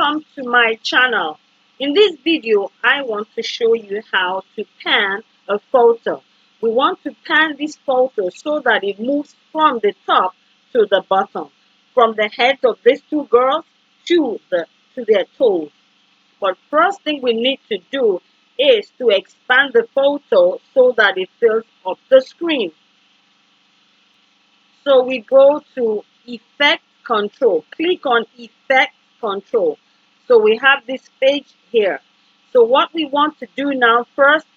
welcome to my channel. In this video, I want to show you how to pan a photo. We want to pan this photo so that it moves from the top to the bottom, from the heads of these two girls to their toes. But first thing we need to do is to expand the photo so that it fills up the screen. So we go to Effect Control. Click on Effect Control. So we have this page here. So what we want to do now, first,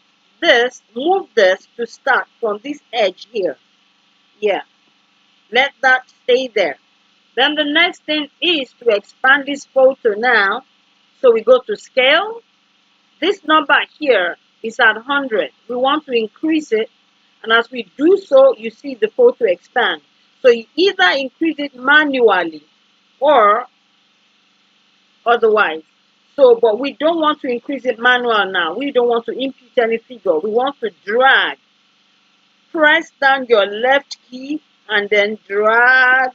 move this to start from this edge here. Yeah, let that stay there. Then the next thing is to expand this photo now. So we go to Scale. This number here is at 100. We want to increase it. And as we do so, you see the photo expand. So you either increase it manually or otherwise. So, but we don't want to increase it manual now. We don't want to input any figure. We want to drag. Press down your left key and then drag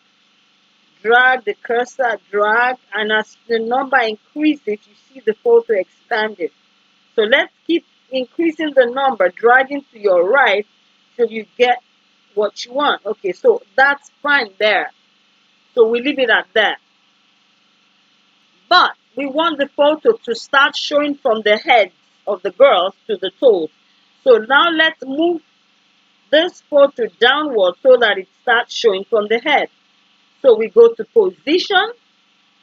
the cursor, drag. And as the number increases, you see the photo expanded. So let's keep increasing the number, dragging to your right till you get what you want. Okay, so that's fine there. So we leave it at that. But we want the photo to start showing from the heads of the girls to the toes. So now let's move this photo downward so that it starts showing from the head. So we go to Position.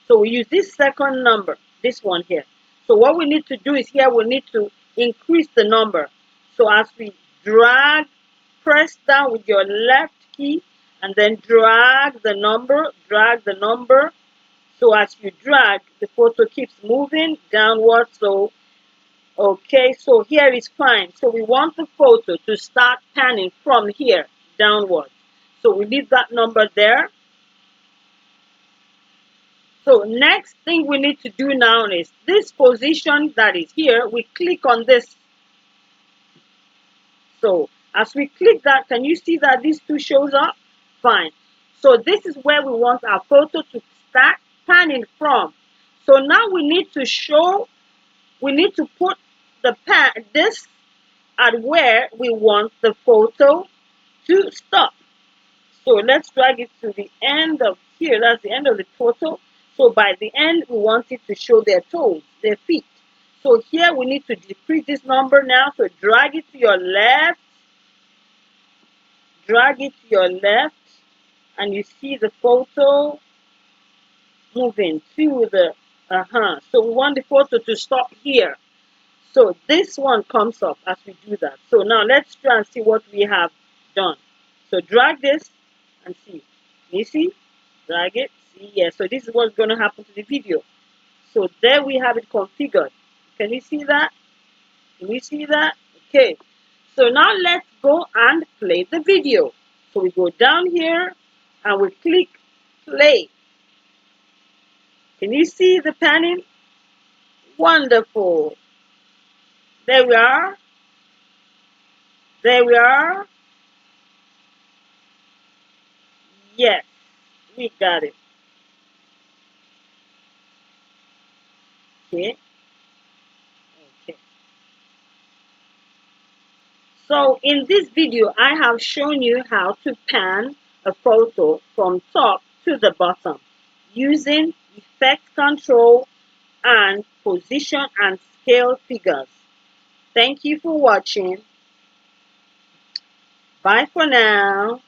So we use this second number, this one here. So what we need to do is here we need to increase the number. So as we drag, press down with your left key and then drag the number. So as you drag, the photo keeps moving downward. So, okay, so here is fine. So we want the photo to start panning from here downward. So we leave that number there. So next thing we need to do now is this position that is here, we click on this. So as we click that, can you see that these two shows up? Fine. So this is where we want our photo to start panning from. So now we need to put this at where we want the photo to stop. So let's drag it to the end of here. That's the end of the photo. So by the end, we want it to show their toes, their feet. So here we need to decrease this number now. So drag it to your left. Drag it to your left. And you see the photo moving to the, So we want the photo to stop here. So this one comes up as we do that. So now let's try and see what we have done. So drag this and see. You see? Drag it. See? Yeah. So this is what's going to happen to the video. So there we have it configured. Can you see that? Can you see that? Okay. So now let's go and play the video. So we go down here and we click play. Can you see the panning? Wonderful. There we are. There we are. Yes, we got it. Okay. Okay. So in this video, I have shown you how to pan a photo from top to the bottom using effect control and position and scale figures. Thank you for watching. Bye for now.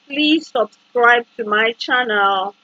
Please subscribe to my channel.